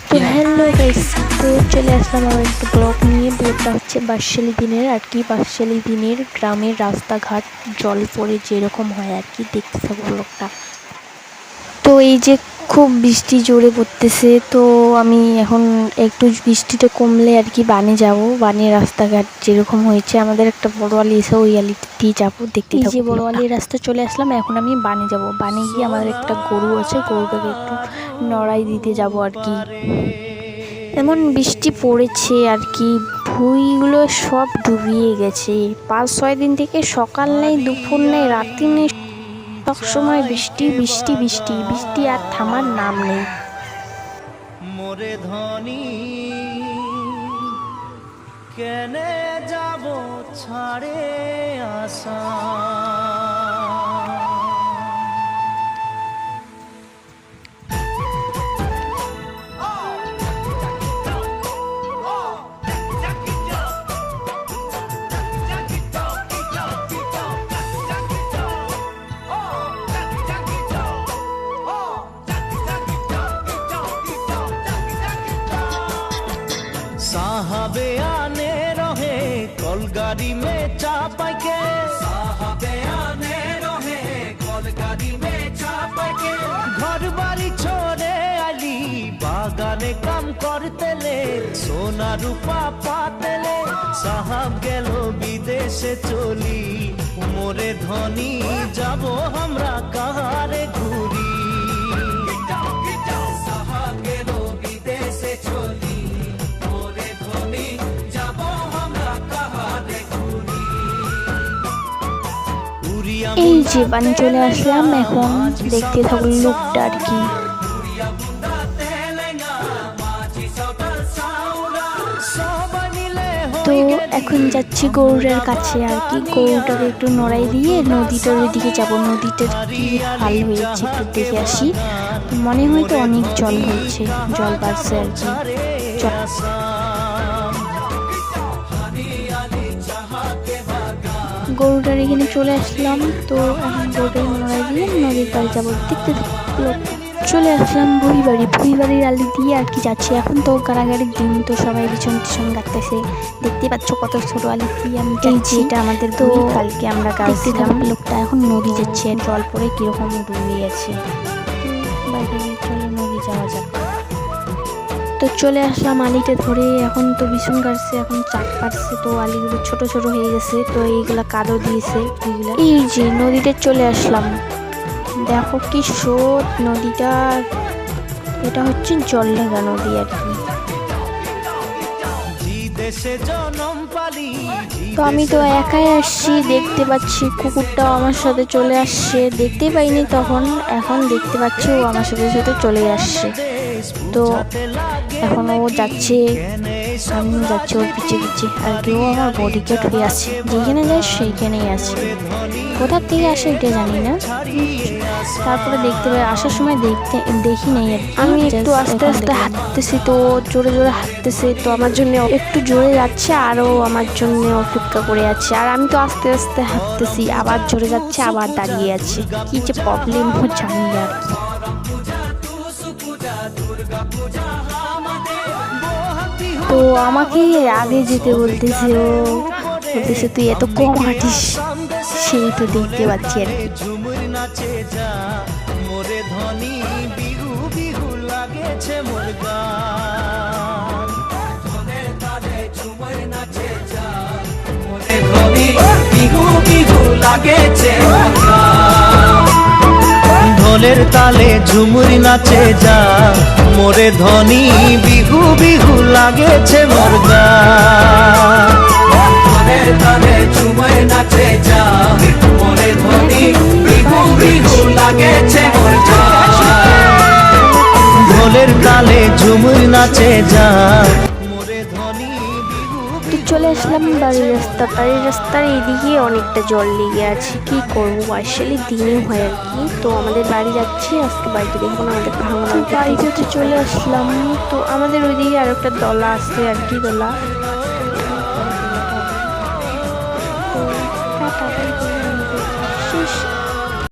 তো hello guys, তো চলে আসলাম আমার একটা ব্লগ নিয়ে। ব্লগটা হচ্ছে বাঁশখালী দিনের আর কি। বাঁশখালী দিনের গ্রামের রাস্তাঘাট জল পড়ে যেরকম হয় আর কি, দেখতে থাকবো ব্লগটা। তো এই যে খুব বৃষ্টি জোরে পড়তেছে, তো আমি এখন একটু বৃষ্টিটা কমলে আর কি বানে যাব। বানে রাস্তাঘাট যেরকম হয়েছে, আমাদের একটা বড় আলি এসে ওই আলিতে যাবো, দেখতে থাকবো। এই যে বড় আলির রাস্তা চলে আসলাম, এখন আমি বানে যাব। বানে গিয়ে আমাদের একটা গরু আছে, গরুটাকে একটু নড়াই দিতে যাব আর কি। এমন বৃষ্টি পড়েছে আর কি, ভুঁইগুলো সব ডুবিয়ে গেছে। 5-6 দিন থেকে সকাল নেই, দুপুর নেই, রাত্রি নেই, সবসময় বৃষ্টি বৃষ্টি বৃষ্টি বৃষ্টি, আর থামার নাম নেই। মোরে ধনী কেনে যাব ছাড়ে আসা। साहबे आने रहे कलगाड़ी में चापाई के, साहबे आने रहे कलगाड़ी में चापाई के। घर बाड़ी छोड़े आली बागाने काम करते ले, सोना रूपा पाते ले। साहब गेलो विदेशे चली, मोरे धनी जाबो हमरा कहारे घुरी। साहब गेलो विदेशे चली, এই যে বানি চলে আসলাম, এখন দেখতে থাকবো লুকটা আর কি। তো এখন যাচ্ছি গরুটার কাছে আর কি, গরুটাকে একটু নড়াই দিয়ে নদীটার ওইদিকে যাবো। নদীটার কি হাল হয়েছে একটু দেখে আসি। মনে হয় তো অনেক জল হয়েছে, জল বাড়ছে আর কি। গরুটার এখানে চলে আসলাম, তো এখন গরুটাকে নড়াই দিয়ে নদীর পাড়ে যাবো, দেখতে চলে আসলাম ভুঁইবাড়ির আলি দিয়ে আর কি যাচ্ছি। এখন তো গাড়াগাড়ির দিন, তো সবাই পিছন পিছন গাড়তেছে, দেখতে পাচ্ছ কত ছোট আলি দিয়ে আমি যাচ্ছি। এটা আমাদের তো কালকে আমরা গাড়ছিলাম। লোকটা এখন নদী যাচ্ছে, জল পড়ে কিরকম ডুবে গেছে। বাইরে চলে নদী যাওয়া যাক। তো চলে আসলাম আলিটা ধরে, এখন তো ভীষণ কাটছে, এখন চাপ কাটছে, তো আলিগুলো ছোট ছোট হয়ে গেছে, তো এইগুলা কাদো দিয়েছে। এই যে নদীতে চলে আসলাম, দেখো কি স্রোত নদীটা। এটা হচ্ছে জলঢাকা নদী আর কি। তো আমি তো একাই আসছি, দেখতে পাচ্ছি কুকুরটাও আমার সাথে চলে আসছে। দেখতে পাইনি তখন, এখন দেখতে পাচ্ছি ও আমার সাথে সাথে চলে আসছে। তো এখন ও যাচ্ছে, আমিও যাচ্ছি ওর পিছে পিছে আর কি। ও আমার বডিগার্ড হয়ে আছে, যেখানে যায় সেইখানেই আছে। কোথা থেকে আসে এটা জানি না। তারপরে দেখতে পাই, আসার সময় দেখি নাই আর কি। আমি একটু আস্তে আস্তে হাঁটতেছি, তো জোরে জোরে হাঁটতেছে, তো আমার জন্য একটু জোরে যাচ্ছে, আরও আমার জন্য অপেক্ষা করে আছে। আর আমি তো আস্তে আস্তে হাঁটতেছি, আবার জোরে যাচ্ছে, আবার দাঁড়িয়ে আছে। কি যে প্রবলেম জানি না আর কি। তো আমাকে আগে যেতে বলতেছে, ও বলতেছে তুই এত কম হাঁটিস, সেই তো দেখতে পাচ্ছি আর কি। ঝুমুর নাচে যা মোরে ধনী, বিহু বিহু লাগেছে মোর গান। ঝুমুর নাচে যা মোরে ধনী, বিহু বিহু লাগেছে মোর গান। ঢোলের তালে ঝুমুর নাচে যা মোরে ধনী, বিহু বিহু লাগেছে মোর গান। ঢোলের তালে ঝুমুর নাচে যা মোরে ধনী, বিহু বিহু লাগেছে মোর গান। ঢোলের তালে ঝুমুর নাচে যা মোরে ধনী, বিহু। তো চলে আসলাম বাড়ির রাস্তার এইদিকে অনেকটা জল লেগে আছে। কি করবো, আসলে দিনই হয় আর কি। তো আমাদের বাড়ি যাচ্ছি আজকে, বাড়িতে দেখবো না আমাদের ভাঙা। বাড়িতে চলে আসলাম, তো আমাদের ওইদিকে আর একটা দলা আছে আর কি, দলা